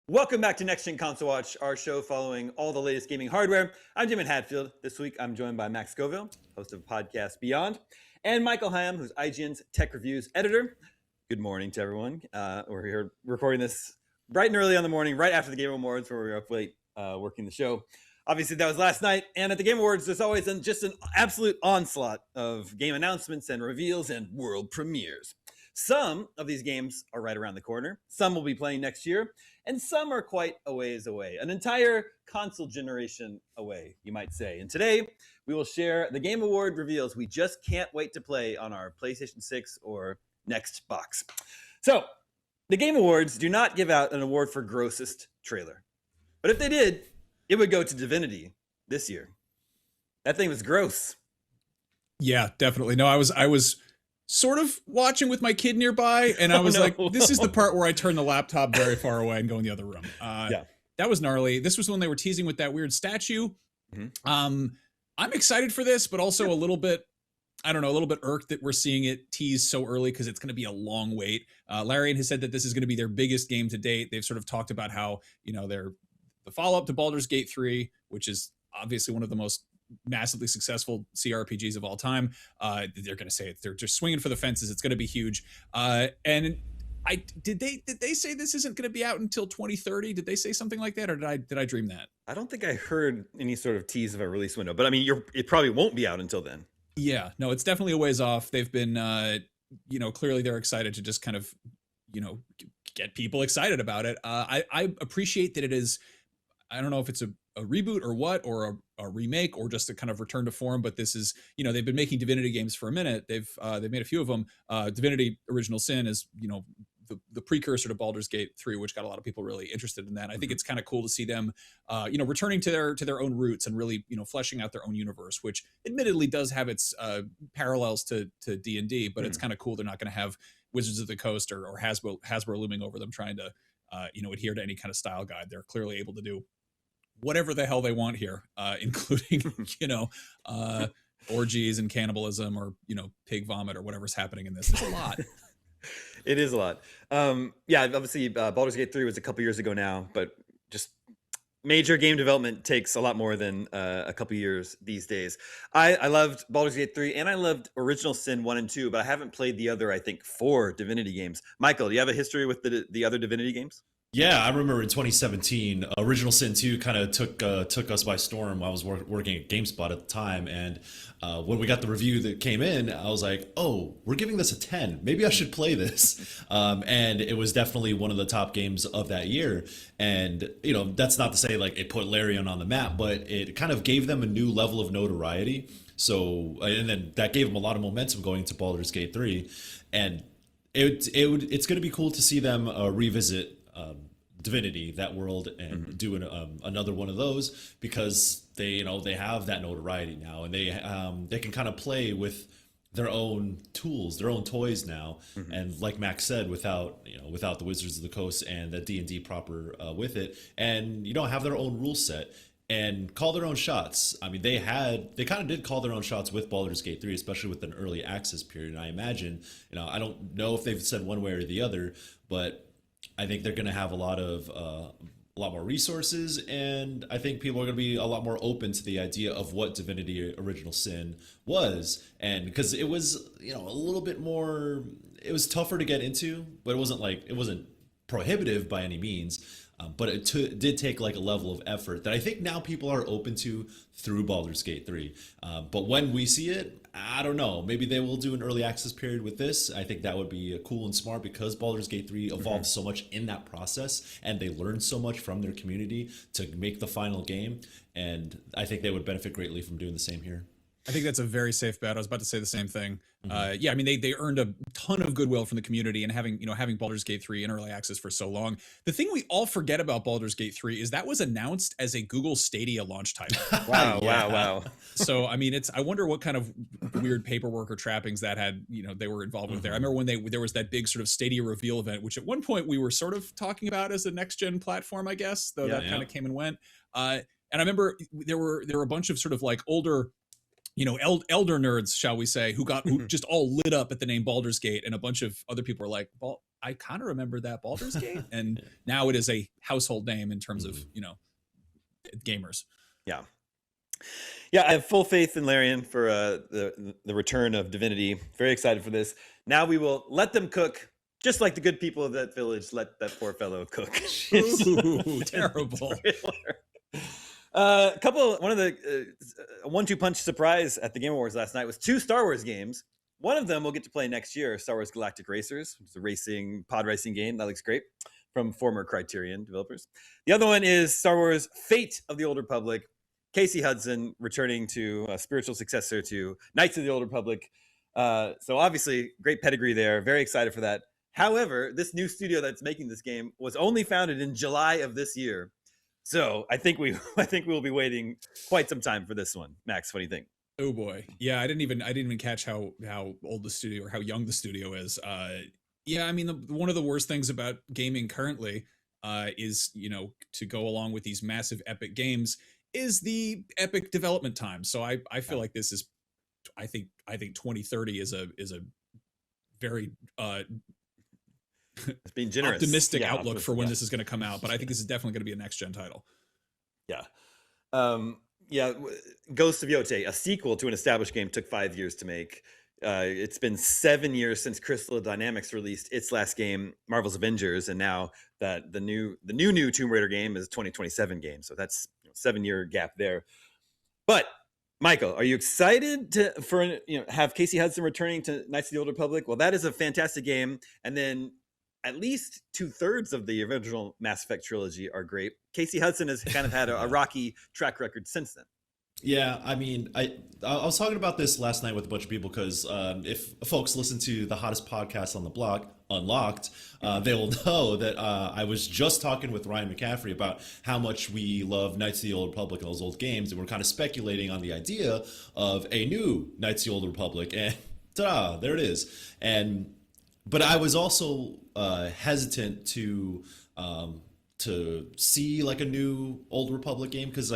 Welcome back to Next Gen Console Watch, our show following all the latest gaming hardware. I'm Jim Hadfield. This week, I'm joined by Max Scoville, host of Podcast Beyond, and Michael Hyam, who's IGN's Tech Reviews editor. Good morning to everyone. We're here recording this bright and early on the morning, right after the Game Awards, where we were up late working the show. Obviously, that was last night, and at the Game Awards, there's always just an absolute onslaught of game announcements and reveals and world premieres. Some of these games are right around the corner. Some will be playing next year, and some are quite a ways away. An entire console generation away, you might say. And today, we will share the Game Award reveals we just can't wait to play on our PlayStation 6 or next box. So, the Game Awards do not give out an award for grossest trailer. But if they did, it would go to Divinity this year. That thing was gross. Yeah, definitely. No, I was sort of watching with my kid nearby, and I was like, this is the part where I turn the laptop very far away and go in the other room. Yeah. That was gnarly. This was when they were teasing with that weird statue. Mm-hmm. I'm excited for this, but also a little bit, I don't know, a little bit irked that we're seeing it teased so early because it's going to be a long wait. Larian has said that this is going to be their biggest game to date. They've sort of talked about how, they're the follow-up to Baldur's Gate 3, which is obviously one of the most massively successful CRPGs of all time. They're going to say it. They're just swinging for the fences. It's going to be huge. And did they say this isn't going to be out until 2030? Did they say something like that, or did I dream that? I don't think I heard any sort of tease of a release window, but I mean, it probably won't be out until then. Yeah, no, it's definitely a ways off. They've been, clearly they're excited to just kind of, get people excited about it. I appreciate that it is. I don't know if it's a reboot or what, or a remake, or just a kind of return to form. But this is, they've been making Divinity games for a minute. They've made a few of them. Divinity Original Sin is, the precursor to Baldur's Gate 3, which got a lot of people really interested in that. I think it's kind of cool to see them, returning to their own roots and really, fleshing out their own universe, which admittedly does have its parallels to D&D, but it's kind of cool. They're not going to have Wizards of the Coast or Hasbro looming over them trying to, adhere to any kind of style guide. They're clearly able to do whatever the hell they want here, including, orgies and cannibalism, or, pig vomit, or whatever's happening in this. It's a lot. It is a lot. Obviously, Baldur's Gate 3 was a couple years ago now, but just major game development takes a lot more than a couple years these days. I loved Baldur's Gate 3, and I loved Original Sin 1 and 2, but I haven't played the other, I think, 4 Divinity games. Michael, do you have a history with the other Divinity games? Yeah, I remember in 2017, Original Sin 2 kind of took us by storm. I was working at GameSpot at the time, and when we got the review that came in, I was like, oh, we're giving this a 10. Maybe I should play this. And it was definitely one of the top games of that year. And, that's not to say like it put Larian on the map, but it kind of gave them a new level of notoriety. So, and then that gave them a lot of momentum going into Baldur's Gate 3. And it's going to be cool to see them revisit Divinity, that world, and do another one of those, because they have that notoriety now, and they can kind of play with their own tools, their own toys now, and like Max said, without the Wizards of the Coast and the D&D proper with it, and have their own rule set and call their own shots. I mean, they kind of did call their own shots with Baldur's Gate 3, especially with an early access period. And I imagine, I don't know if they've said one way or the other, but I think they're going to have a lot more resources, and I think people are going to be a lot more open to the idea of what Divinity Original Sin was, and because it was, a little bit more, it was tougher to get into, but it wasn't prohibitive by any means. But it did take like a level of effort that I think now people are open to through Baldur's Gate 3. But when we see it, I don't know. Maybe they will do an early access period with this. I think that would be cool and smart, because Baldur's Gate 3 evolved so much in that process, and they learned so much from their community to make the final game. And I think they would benefit greatly from doing the same here. I think that's a very safe bet. I was about to say the same thing. I mean, they earned a ton of goodwill from the community, and having Baldur's Gate 3 in early access for so long. The thing we all forget about Baldur's Gate 3 is that was announced as a Google Stadia launch title. Wow. So, I mean, I wonder what kind of weird paperwork or trappings that had, they were involved with there. I remember when there was that big sort of Stadia reveal event, which at one point we were sort of talking about as a next gen platform, I guess, though that kind of came and went. And I remember there were a bunch of sort of like older, elder nerds, shall we say, who just all lit up at the name Baldur's Gate, and a bunch of other people were like, I kind of remember that Baldur's Gate, and now it is a household name in terms of gamers. Yeah. Yeah, I have full faith in Larian for the return of Divinity. Very excited for this. Now we will let them cook, just like the good people of that village let that poor fellow cook. Ooh, terrible. One of the 1-2 punch surprise at the Game Awards last night was 2 Star Wars games. One of them we'll get to play next year, Star Wars Galactic Racers. It's a pod racing game that looks great from former Criterion developers. The other one is Star Wars Fate of the Old Republic. Casey Hudson returning to a spiritual successor to Knights of the Old Republic. So obviously, great pedigree there. Very excited for that. However, this new studio that's making this game was only founded in July of this year. So I think we'll be waiting quite some time for this one. Max, what do you think? Oh boy, yeah, I didn't even catch how old the studio or how young the studio is. Yeah, I mean, one of the worst things about gaming currently is to go along with these massive epic games is the epic development time. So I feel like this is, I think 2030 is a very it's being generous, optimistic outlook for when this is going to come out. But I think this is definitely going to be a next gen title. Yeah. Ghost of Yote, a sequel to an established game, took 5 years to make. It's been 7 years since Crystal Dynamics released its last game, Marvel's Avengers, and now that the new Tomb Raider game is a 2027 game. So that's 7-year gap there. But Michael, are you excited to have Casey Hudson returning to Knights of the Old Republic? Well, that is a fantastic game, and then at least 2/3 of the original Mass Effect trilogy are great. Casey Hudson has kind of had a rocky track record since then. Yeah, I mean, I was talking about this last night with a bunch of people because if folks listen to the hottest podcast on the block, Unlocked, they will know that I was just talking with Ryan McCaffrey about how much we love Knights of the Old Republic and those old games, and we're kind of speculating on the idea of a new Knights of the Old Republic, and ta-da, there it is. But I was also hesitant to see like a new Old Republic game because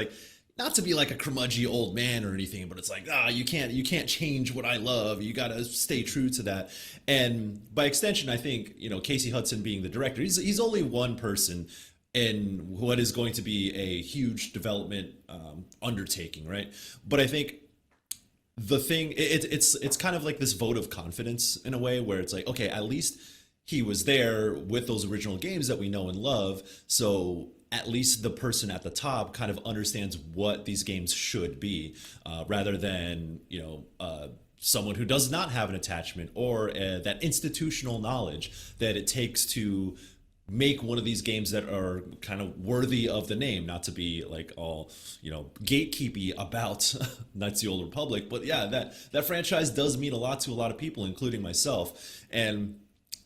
not to be like a curmudgeon old man or anything, but it's like, you can't change what I love. You got to stay true to that. And by extension, I think, Casey Hudson being the director, he's only one person in what is going to be a huge development undertaking, right? But I think the thing, it's kind of like this vote of confidence in a way where it's like, okay, at least he was there with those original games that we know and love. So at least the person at the top kind of understands what these games should be, rather than someone who does not have an attachment or that institutional knowledge that it takes to make one of these games that are kind of worthy of the name, not to be like all gatekeepy about Knights of the Old Republic. But yeah, that franchise does mean a lot to a lot of people, including myself. And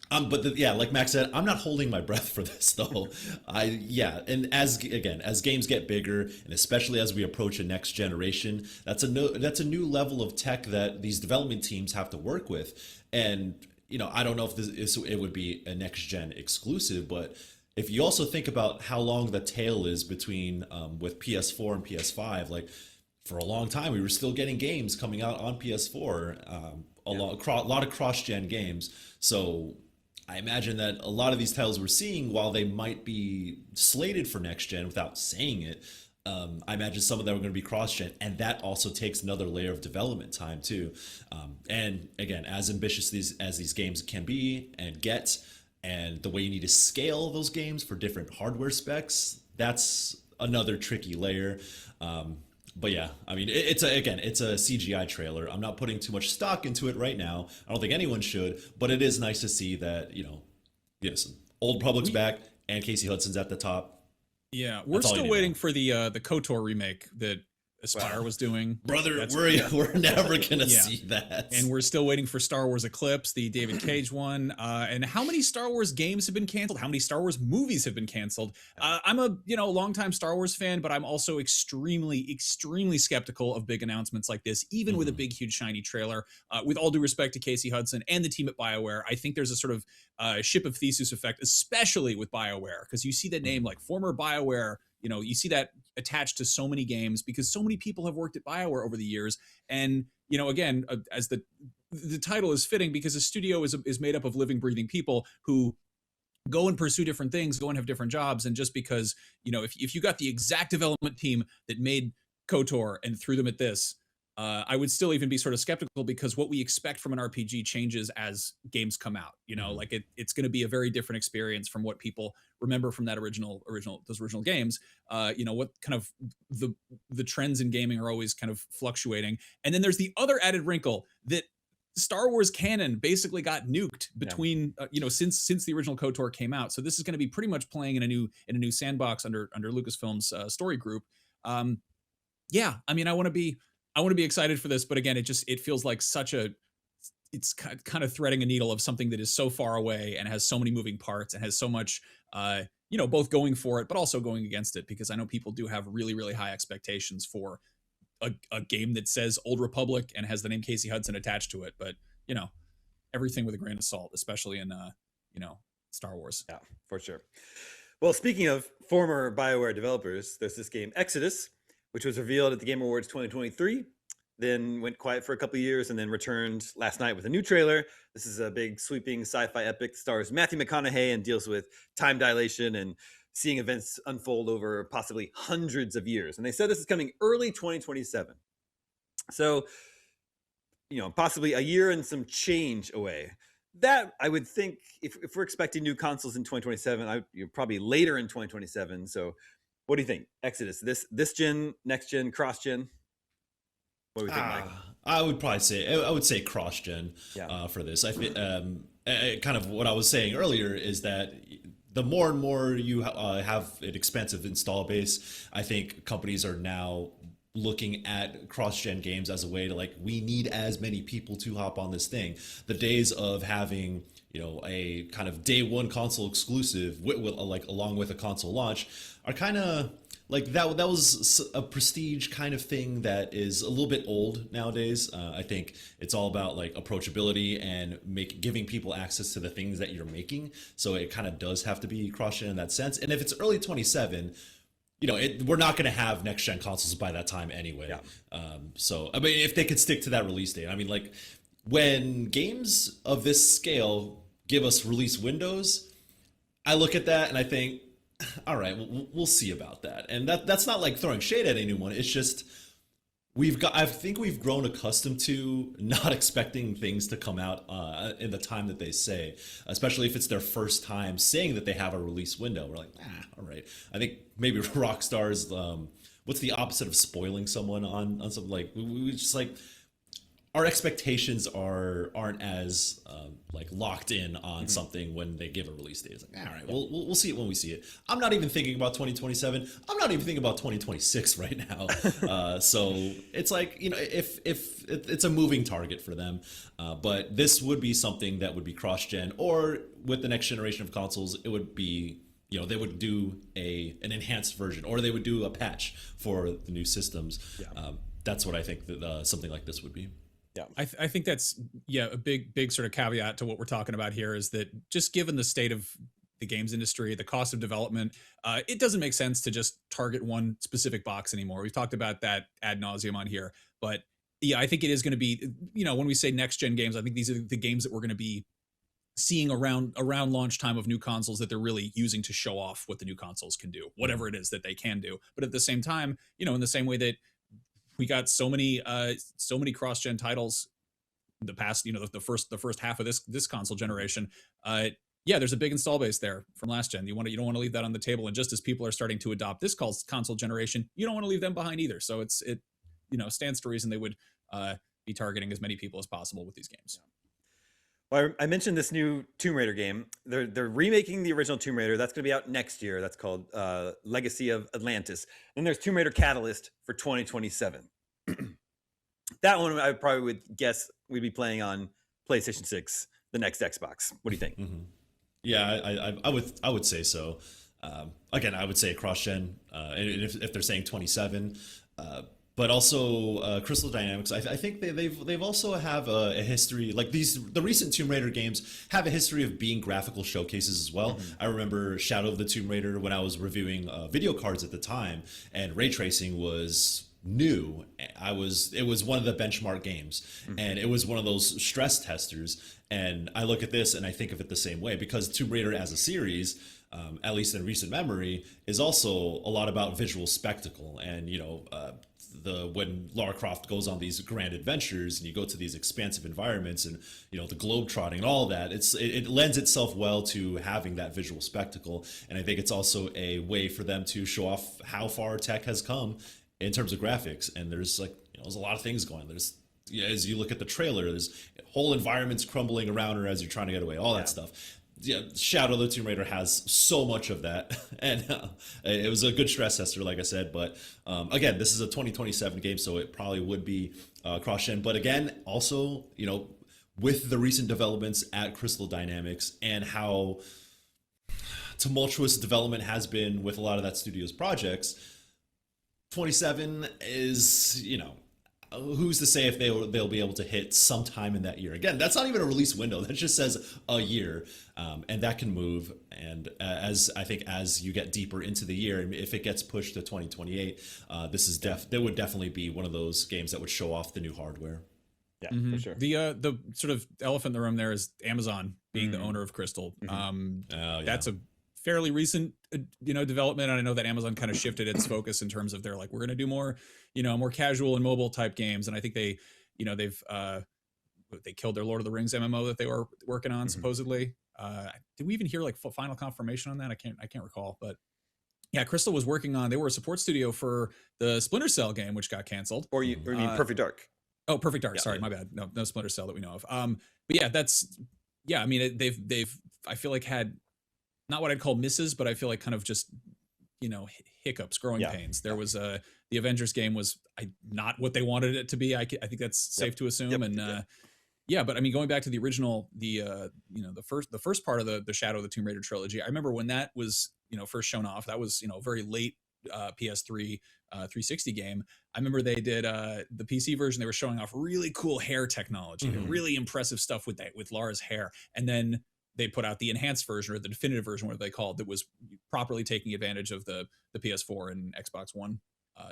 like Max said, I'm not holding my breath for this though. And as games get bigger, and especially as we approach a next generation, that's a new level of tech that these development teams have to work with. And I don't know if it would be a next gen exclusive, but if you also think about how long the tail is between with PS4 and PS5, like for a long time we were still getting games coming out on PS4, a lot of cross-gen games. So I imagine that a lot of these titles we're seeing, while they might be slated for next gen without saying it, I imagine some of them are going to be cross-gen, and that also takes another layer of development time too. And again, as ambitious as these games can be and get, and the way you need to scale those games for different hardware specs, that's another tricky layer. But yeah, I mean, it's a CGI trailer. I'm not putting too much stock into it right now. I don't think anyone should, but it is nice to see that, yes, Old Republic's back and Casey Hudson's at the top. Yeah, we're still waiting for the KOTOR remake that Aspyr was doing. Brother, we're never going to see that. And we're still waiting for Star Wars Eclipse, the David Cage one. And how many Star Wars games have been canceled? How many Star Wars movies have been canceled? I'm a longtime Star Wars fan, but I'm also extremely, extremely skeptical of big announcements like this, even with a big, huge, shiny trailer. With all due respect to Casey Hudson and the team at BioWare, I think there's a sort of ship of Theseus effect, especially with BioWare, because you see the name like former BioWare. You see that attached to so many games because so many people have worked at BioWare over the years. And, again, as the title is fitting because a studio is made up of living, breathing people who go and pursue different things, go and have different jobs. And just because, if you got the exact development team that made KOTOR and threw them at this, I would still even be sort of skeptical, because what we expect from an RPG changes as games come out. Like it's going to be a very different experience from what people remember from that those original games. What kind of the trends in gaming are always kind of fluctuating. And then there's the other added wrinkle that Star Wars canon basically got nuked between since the original KOTOR came out. So this is going to be pretty much playing in a new sandbox under Lucasfilm's story group. I want to be excited for this, but again, it feels like it's kind of threading a needle of something that is so far away and has so many moving parts and has so much both going for it but also going against it, because I know people do have really, really high expectations for a game that says Old Republic and has the name Casey Hudson attached to it, but everything with a grain of salt, especially in Star Wars. Yeah, for sure. Well, speaking of former BioWare developers, there's this game Exodus, which was revealed at the Game Awards 2023, then went quiet for a couple of years, and then returned last night with a new trailer. This is a big, sweeping sci-fi epic, stars Matthew McConaughey, and deals with time dilation and seeing events unfold over possibly hundreds of years. And they said this is coming early 2027. So, possibly a year and some change away. That, I would think, if we're expecting new consoles in 2027, probably later in 2027. So what do you think? Exodus, this gen, next gen, cross gen? What do we think, Mike? I would say cross gen for this. I think kind of what I was saying earlier is that the more and more you have an expensive install base, I think companies are now looking at cross-gen games as a way to we need as many people to hop on this thing. The days of having a kind of day one console exclusive along with a console launch are kind of that was a prestige kind of thing that is a little bit old nowadays. I think it's all about approachability and giving people access to the things that you're making. So it kind of does have to be cross-gen in that sense. And if it's early 27, we're not going to have next gen consoles by that time anyway. Yeah. So I mean, if they could stick to that release date, I mean, when games of this scale give us release windows, I look at that and I think, all right, we'll see about that. And that's not throwing shade at anyone. It's just I think we've grown accustomed to not expecting things to come out in the time that they say, especially if it's their first time saying that they have a release window. We're like, all right. I think maybe Rockstar's what's the opposite of spoiling someone on something we just our expectations aren't as locked in on something when they give a release date. It's all right, we'll see it when we see it. I'm not even thinking about 2027. I'm not even thinking about 2026 right now. So it's if it's a moving target for them, but this would be something that would be cross-gen, or with the next generation of consoles, it would be they would do an enhanced version, or they would do a patch for the new systems. Yeah. That's what I think that something like this would be. Yeah, I think that's a big sort of caveat to what we're talking about here, is that just given the state of the games industry, the cost of development, it doesn't make sense to just target one specific box anymore. We've talked about that ad nauseum on here, but I think it is going to be, when we say next gen games, I think these are the games that we're going to be seeing around launch time of new consoles, that they're really using to show off what the new consoles can do, whatever it is that they can do. But at the same time, in the same way that we got so many cross-gen titles in the past, the first half of this console generation. There's a big install base there from last gen. You don't want to leave that on the table. And just as people are starting to adopt this console generation, you don't want to leave them behind either. So it stands to reason they would be targeting as many people as possible with these games. Well, I mentioned this new Tomb Raider game. They're remaking the original Tomb Raider. That's going to be out next year. That's called Legacy of Atlantis. Then there's Tomb Raider Catalyst for 2027. That one I probably would guess we'd be playing on PlayStation 6, the next Xbox. What do you think? Mm-hmm. Yeah, I would say so. Again, I would say cross-gen. And if they're saying 27. But also Crystal Dynamics, I think they've also have a history, the recent Tomb Raider games have a history of being graphical showcases as well. Mm-hmm. I remember Shadow of the Tomb Raider when I was reviewing video cards at the time, and ray tracing was new, it was one of the benchmark games, and it was one of those stress testers. And I look at this and I think of it the same way, because Tomb Raider as a series, at least in recent memory, is also a lot about visual spectacle. And when Lara Croft goes on these grand adventures and you go to these expansive environments, and the globe trotting and all of that, it lends itself well to having that visual spectacle. And I think it's also a way for them to show off how far tech has come in terms of graphics. And there's there's a lot of things going. There's, as you look at the trailer, there's whole environments crumbling around her as you're trying to get away, all that stuff. Yeah, Shadow of the Tomb Raider has so much of that, and it was a good stress tester, like I said. But again, this is a 2027 game, so it probably would be cross-gen. But again, also, with the recent developments at Crystal Dynamics and how tumultuous development has been with a lot of that studio's projects, 27 is, who's to say if they'll be able to hit sometime in that year. Again, that's not even a release window. That just says a year, and that can move. And as you get deeper into the year, and if it gets pushed to 2028, that would definitely be one of those games that would show off the new hardware. Yeah, for sure. The sort of elephant in the room there is Amazon being the owner of Crystal. That's a fairly recent development, and I know that Amazon kind of shifted its focus in terms of they're like, we're going to do more more casual and mobile type games. And I think they killed their Lord of the Rings MMO that they were working on, supposedly. Did we even hear like final confirmation on that? I can't recall, but yeah, Crystal was working on, they were a support studio for the Splinter Cell game, which got canceled. Or you mean Perfect Dark? Oh, Perfect Dark. Sorry, my bad. No Splinter Cell that we know of. But yeah, I mean, they've I feel like had not what I'd call misses, but I feel like kind of just hiccups, growing pains. There was the Avengers game was not what they wanted it to be. I think that's safe to assume. And but I mean, going back to the original, the first part of the Shadow of the Tomb Raider trilogy, I remember when that was first shown off. That was very late PS3 360 game. I remember they did the PC version. They were showing off really cool hair technology, really impressive stuff with Lara's hair, and then they put out the enhanced version, or the definitive version, what they called, that was properly taking advantage of the PS4 and Xbox One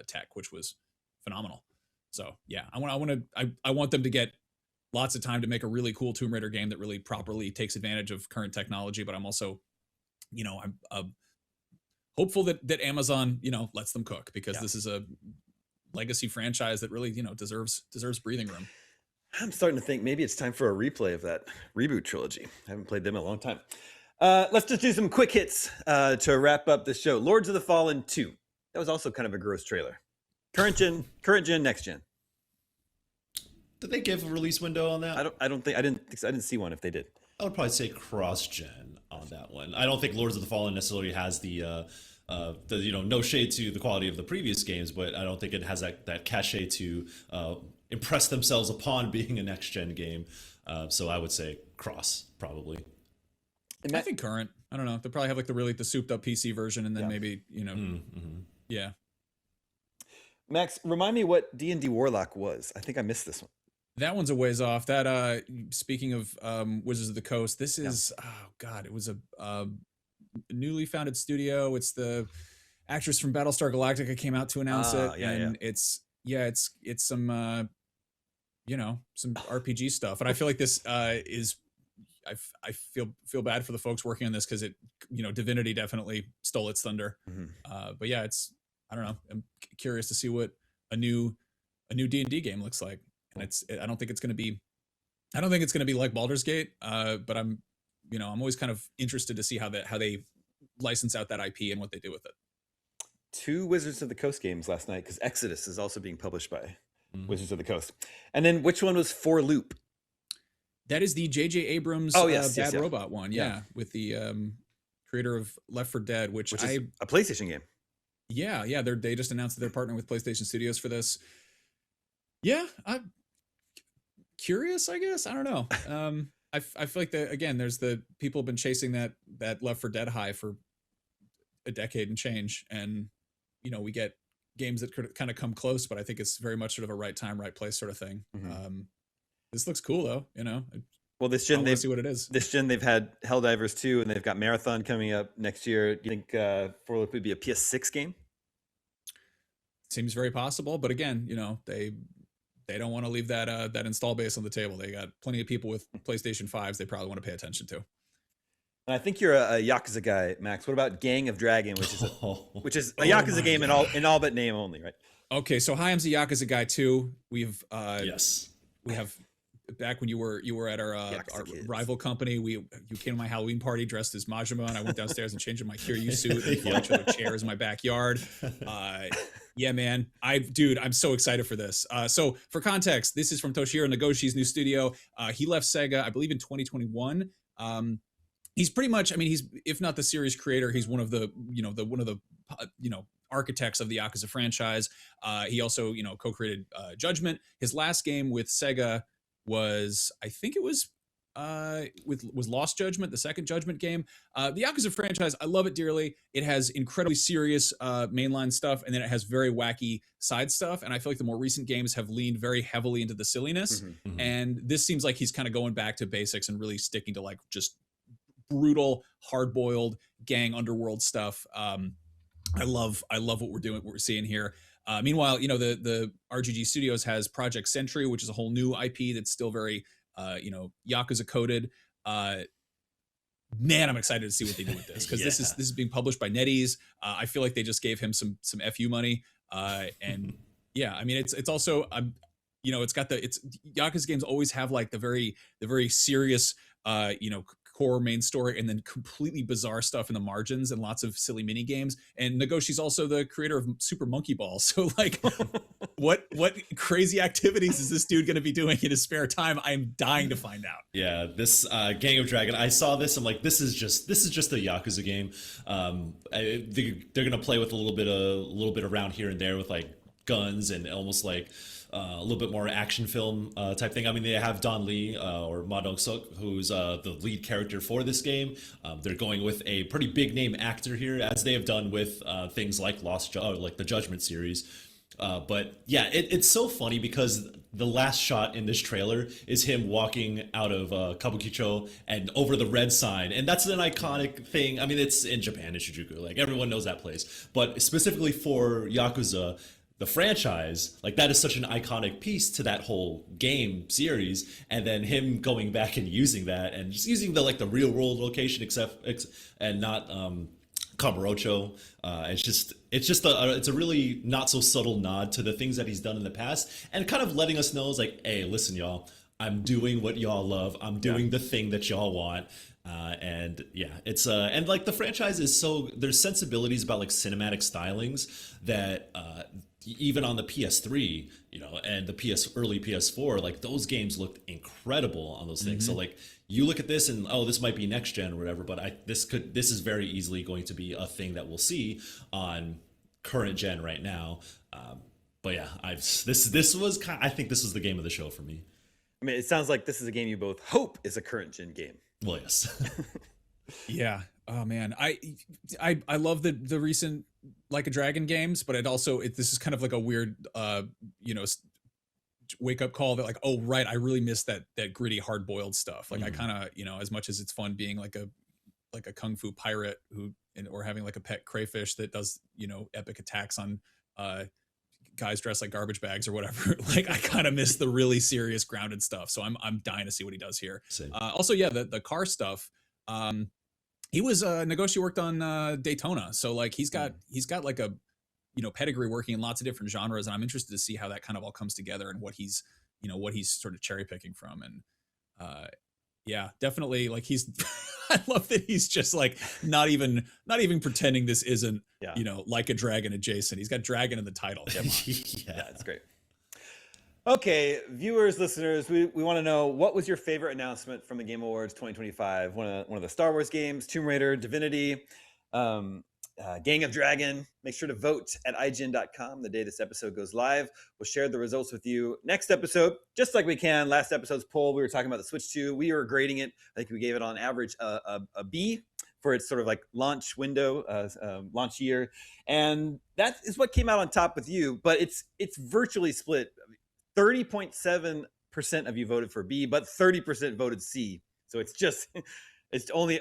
tech, which was phenomenal. So yeah, I want them to get lots of time to make a really cool Tomb Raider game that really properly takes advantage of current technology. But I'm also, I'm hopeful that Amazon, lets them cook, because this is a legacy franchise that really, deserves breathing room. I'm starting to think maybe it's time for a replay of that reboot trilogy. I haven't played them in a long time. Let's just do some quick hits to wrap up the show. Lords of the Fallen 2. That was also kind of a gross trailer. Current gen, next gen. Did they give a release window on that? I didn't see one if they did. I would probably say cross-gen on that one. I don't think Lords of the Fallen necessarily has the no shade to the quality of the previous games, but I don't think it has that cachet to impress themselves upon being a next-gen game. So I would say cross, probably. I think current. I don't know. They'll probably have like the souped-up PC version, and then maybe, yeah. Max, remind me what D&D Warlock was. I think I missed this one. That one's a ways off. That speaking of Wizards of the Coast, this is it was a newly founded studio. It's the actress from Battlestar Galactica came out to announce it, it's some some RPG stuff. And I feel like this is I feel bad for the folks working on this, because it Divinity definitely stole its thunder. But yeah, I don't know. I'm curious to see what a new D&D game looks like. And I don't think it's going to be like Baldur's Gate. But I'm always kind of interested to see how they license out that IP and what they do with it. 2 Wizards of the Coast games last night, because Exodus is also being published by Wizards of the Coast. And then which one was For Loop? That is the J.J. Abrams Bad Robot one. Yeah. With the creator of Left 4 Dead, which is a PlayStation game. Yeah. They just announced that they're partnering with PlayStation Studios for this. Yeah, I'm curious, I guess. I don't know. I feel like there's the people have been chasing that Left 4 Dead high for a decade and change, and we get games that could kind of come close, but I think it's very much sort of a right time, right place sort of thing. This looks cool though, Well, this gen they've see what it is. This gen they've had Helldivers 2, and they've got Marathon coming up next year. Do you think For Loop would be a PS6 game? seems very possible. But again, they don't want to leave that install base on the table. They got plenty of people with PlayStation 5s they probably want to pay attention to. And I think you're a Yakuza guy, Max. What about Gang of Dragon, which is a Yakuza game in all but name only, right? Okay, so Chaim's a Yakuza guy too. We have back when you were at our rival company, you came to my Halloween party dressed as Majima, and I went downstairs and changed in my Kiryu suit and fought each other chairs in my backyard. Yeah, man. I'm so excited for this. So for context, this is from Toshihiro Nagoshi's new studio. He left Sega, I believe, in 2021. He's pretty much, I mean, he's, if not the series creator, he's one of the architects of the Yakuza franchise. He also, co-created Judgment. His last game with Sega was, I think it was was Lost Judgment, the second Judgment game. The Yakuza franchise, I love it dearly. It has incredibly serious mainline stuff, and then it has very wacky side stuff. And I feel like the more recent games have leaned very heavily into the silliness. Mm-hmm. And this seems like he's kind of going back to basics and really sticking to like just brutal, hard-boiled gang underworld stuff. I love what what we're seeing here. Meanwhile, the RGG Studios has Project Sentry, which is a whole new IP that's still very Yakuza coded. Man, I'm excited to see what they do with this, because this is being published by NetEase. I feel like they just gave him some FU money, and yeah, I mean it's also it's got Yakuza games always have like the very serious core main story, and then completely bizarre stuff in the margins and lots of silly mini games. And Nagoshi's also the creator of Super Monkey Ball. So like what crazy activities is this dude going to be doing in his spare time? I'm dying to find out. Yeah, this Gang of Dragon, I saw this, I'm like, this is just a Yakuza game. They're going to play with a little bit around here and there with like guns and almost like a little bit more action film type thing. I mean, they have Don Lee or Ma Dong-suk, who's the lead character for this game. They're going with a pretty big name actor here, as they have done with things like like the Judgment series. But yeah, it's so funny because the last shot in this trailer is him walking out of Kabukicho and over the red sign. And that's an iconic thing. I mean, it's in Japan, in Shinjuku. Like, everyone knows that place. But specifically for Yakuza, the franchise, like, that is such an iconic piece to that whole game series. And then him going back and using that, and just using the real world location and not Kamurocho. It's a really not so subtle nod to the things that he's done in the past, and kind of letting us know, is like, hey, listen, y'all, I'm doing what y'all love. I'm doing the thing that y'all want. And yeah, it's and like the franchise is so, there's sensibilities about like cinematic stylings that even on the PS3, and the early PS4, like those games looked incredible on those things. Mm-hmm. So like you look at this and, oh, this might be next gen or whatever, but this is very easily going to be a thing that we'll see on current gen right now. But yeah, I think this was the game of the show for me. I mean, it sounds like this is a game you both hope is a current gen game. Well, yes. Yeah. Oh man, I love the recent Like a Dragon games, but this is kind of like a weird wake up call that like, oh right, I really miss that gritty hard boiled stuff. Like I kind of as much as it's fun being like a kung fu pirate or having like a pet crayfish that does epic attacks on guys dressed like garbage bags or whatever. Like I kind of miss the really serious grounded stuff. So I'm dying to see what he does here. Also, yeah, the car stuff. He was Nagoshi worked on Daytona, so like he's got like a pedigree working in lots of different genres, and I'm interested to see how that kind of all comes together and what he's sort of cherry picking from. And yeah, definitely like he's I love that he's just like not even pretending this isn't Like a Dragon adjacent. He's got dragon in the title. Come on. Yeah, it's great. Okay, viewers, listeners, we want to know, what was your favorite announcement from the Game Awards 2025? One of the Star Wars games, Tomb Raider, Divinity, Gang of Dragon. Make sure to vote at IGN.com the day this episode goes live. We'll share the results with you next episode, just like we can. Last episode's poll, we were talking about the Switch 2. We were grading it. I think we gave it on average a B for its sort of like launch window, launch year. And that is what came out on top with you, but it's virtually split. 30.7% of you voted for B, but 30% voted C. So it's only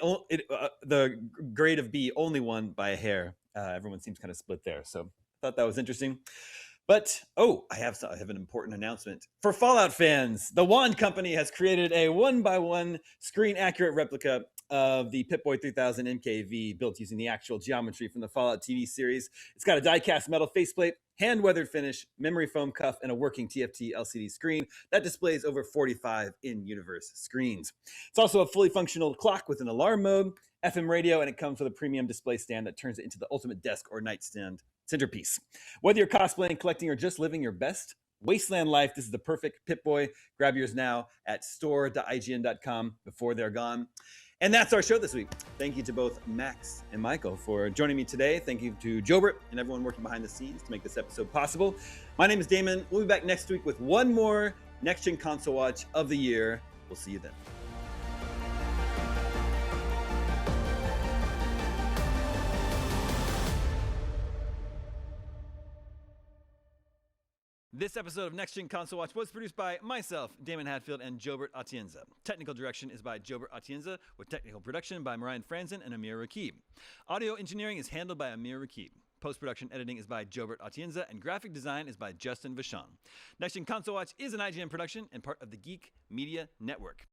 the grade of B only won by a hair. Everyone seems kind of split there. So thought that was interesting. But, I have an important announcement. For Fallout fans, the Wand Company has created a 1x1 screen-accurate replica of the Pip-Boy 3000 MKV built using the actual geometry from the Fallout TV series. It's got a die-cast metal faceplate, hand-weathered finish, memory foam cuff, and a working TFT LCD screen that displays over 45 in-universe screens. It's also a fully functional clock with an alarm mode, FM radio, and it comes with a premium display stand that turns it into the ultimate desk or nightstand centerpiece. Whether you're cosplaying, collecting, or just living your best Wasteland life, this is the perfect Pip-Boy. Grab yours now at store.ign.com before they're gone. And that's our show this week. Thank you to both Max and Michael for joining me today. Thank you to Jobert and everyone working behind the scenes to make this episode possible. My name is Damon. We'll be back next week with one more next-gen console watch of the year. We'll see you then. This episode of Next Gen Console Watch was produced by myself, Damon Hatfield, and Jobert Atienza. Technical direction is by Jobert Atienza, with technical production by Marian Franzen and Amir Rakib. Audio engineering is handled by Amir Rakib. Post-production editing is by Jobert Atienza, and graphic design is by Justin Vachon. Next Gen Console Watch is an IGN production and part of the Geek Media Network.